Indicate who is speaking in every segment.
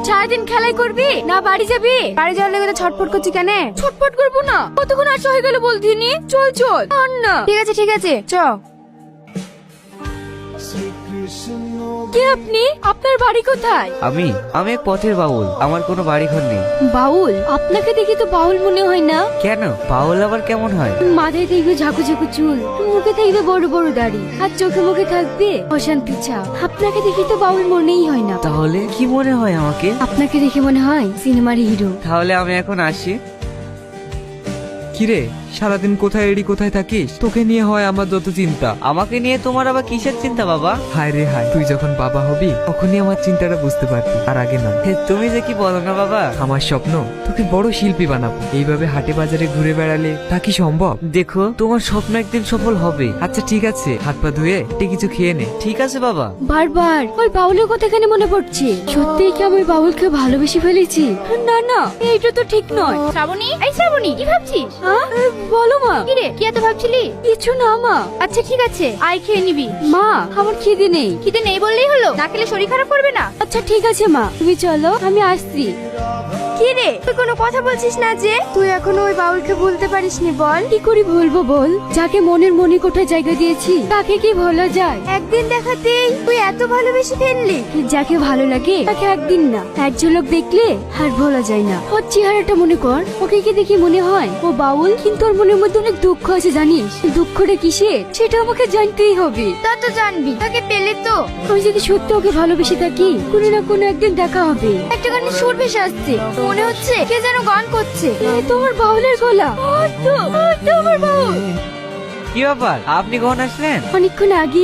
Speaker 1: সারাদিন খেলাই করবি না বাড়ি যাবি?
Speaker 2: বাড়ি যাওয়ার লেগে তো ছটফট করছি কেন?
Speaker 1: ছটফট করবো না, কতক্ষণ আসা হয়ে গেল বলতিনি। চল চল আর না।
Speaker 2: ঠিক আছে চ।
Speaker 1: কে আপনি? আপনার বাড়ি কোথায়?
Speaker 3: আমি এক পথের বাউল, আমার কোনো বাড়ি ঘর নেই।
Speaker 1: বাউল? আপনাকে দেখি তো বাউল মনে হয় না।
Speaker 3: কেন, বাউল আবার কেমন হয়?
Speaker 1: মাথায় দেখবে ঝাঁকু ঝাঁকু চুল, মুখে থাকবে বড় বড় দাড়ি, আর চোখে মুখে থাকবে অশান্তি ছাপ। আপনাকে দেখি তো বাউল মনেই হয় না।
Speaker 3: তাহলে কি মনে হয় আমাকে?
Speaker 1: আপনাকে দেখে মনে হয় সিনেমার হিরো।
Speaker 3: তাহলে আমি এখন আসি।
Speaker 4: কিরে, সারাদিন কোথায় এড়ি কোথায় থাকিস? তোকে নিয়ে হয় আমার যত চিন্তা।
Speaker 3: আমাকে নিয়ে তোমার আবার কিসের চিন্তা বাবা?
Speaker 4: হায় রে হায়, তুই যখন বাবা হবি তখনই আমার চিন্তাটা বুঝতে পারবি, আর আগে না।
Speaker 3: তুমি যে কি বলো না বাবা।
Speaker 4: আমার স্বপ্ন তোকে বড় শিল্পী বানাবো। এইভাবে হাটে বাজারে ঘুরে বেড়ালে তা কি সম্ভব?
Speaker 3: দেখো, তোমার স্বপ্ন একদিন সফল হবে।
Speaker 4: আচ্ছা ঠিক আছে, হাত পা ধুয়ে কিছু খেয়ে নে।
Speaker 3: ঠিক আছে বাবা।
Speaker 1: বারবার ওই বাউলের কথা কেন মনে পড়ছে? সত্যিই কি আমি বাউলকে ভালোবেসে ফেলেছি? না না, এইটা তো ঠিক নয়।
Speaker 5: শ্রাবণী, এই শ্রাবণী, কি ভাবছিস?
Speaker 1: হ্যাঁ? বলো মা।
Speaker 5: কি রে, কি এত ভাবছিলি?
Speaker 1: কিছু না মা।
Speaker 5: আচ্ছা ঠিক আছে, আয় খেয়ে নিবি।
Speaker 1: মা, আমার খিদে নেই।
Speaker 5: খিদে নেই বললেই হলো? না খেলে শরীর খারাপ করবে না?
Speaker 1: আচ্ছা ঠিক আছে মা, তুমি চলো, আমি আসছি।
Speaker 2: কি রে, তুই কোনো কথা বলছিস না যে? তুই এখনো ওই বাউলকে ভুলতে পারিসনি? বল।
Speaker 1: কি করে বলবো বল? যাকে মনের মনে কোঠায় জায়গা দিয়েছি তাকে কি ভোলা যায়?
Speaker 2: একদিন দেখাতেই তুই এত ভালোবেসে ফেললি?
Speaker 1: যাকে ভালো লাগে তাকে একদিন না, এক ঝলক দেখলে আর ভোলা যায় না। ওর চেহারাটা মনে কর, ওকে কি দেখি মনে হয় ও বাউল, কিন্তু ওর মনের মধ্যে অনেক দুঃখ আছে জানিস। দুঃখটা কিসের সেটা আমাকে জানতেই হবে।
Speaker 2: তা তো জানবি, তাকে পেলে তো।
Speaker 1: আমি যদি সত্যি ওকে ভালোবেসে থাকি, কোনো না কোনো একদিন দেখা হবে।
Speaker 2: একটা গানের সুর ভেসে আসছে, মনে হচ্ছে কে যেন গান করছে।
Speaker 1: এ তোমার বাউলের গলা। ওই তো আমার বাউল।
Speaker 3: কি ব্যাপার, আপনি কখন আসলেন?
Speaker 1: অনেকক্ষণ আগে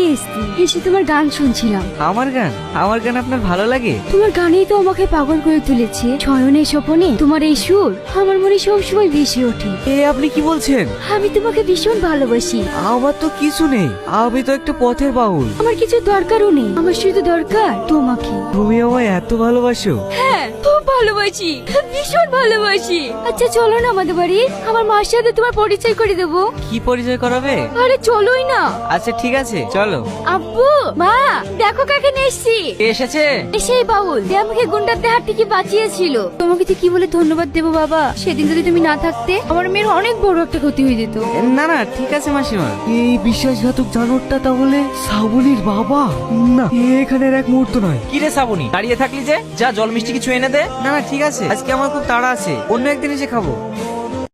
Speaker 1: এসে তোমার গান শুনছিলাম।
Speaker 3: আমার গান? আমার গান আপনার ভালো লাগে?
Speaker 1: তোমার গানেই তো আমাকে পাগল করে তুলেছে। শয়নে স্বপনে তোমার এই সুর আমার মনে সবসময় ভেসে ওঠে।
Speaker 3: এ আপনি কি বলছেন?
Speaker 1: আমি তোমাকে ভীষণ ভালোবাসি।
Speaker 3: আমার তো কিছু নেই, আমি তো একটা পথের বাউল।
Speaker 1: আমার কিছু দরকারও নেই, আমার শুধু দরকার তোমাকে।
Speaker 3: তুমি আমায় এত ভালোবাসো?
Speaker 1: হ্যাঁ, খুব ভালোবাসি, ভীষণ ভালোবাসি। আচ্ছা চলো না আমাদের বাড়ি, আমার মার সাথে তোমার পরিচয় করে দেবো।
Speaker 3: কি পরিচয় করাবে?
Speaker 1: আরে চলোই না।
Speaker 3: আচ্ছা ঠিক আছে, চলো।
Speaker 1: আব্বু, মা, দেখো কাকে নিয়ে এসছি।
Speaker 3: কে এসেছে?
Speaker 1: সেই বাউল যে আমাকে গুন্ডাদের হাত থেকে বাঁচিয়েছিল। তোমাকে যে কি বলে ধন্যবাদ দেবো বাবা? সেদিন যদি তুমি না থাকতে আমার মেয়ের অনেক বড় একটা ক্ষতি হয়ে যেত।
Speaker 3: না না ঠিক আছে মাসিমা।
Speaker 4: এই বিশ্বাসঘাতক জানোয়ারটা তাহলে শ্রাবণীর বাবা? না, এখানের এক মুহূর্ত নয়।
Speaker 6: কি রে শ্রাবণী, দাঁড়িয়ে থাকলি যে? যা জল মিষ্টি কিছু এনে দে।
Speaker 3: না না ঠিক আছে, আজকে আমার খুব তাড়া আছে, অন্য একদিন এসে খাবো।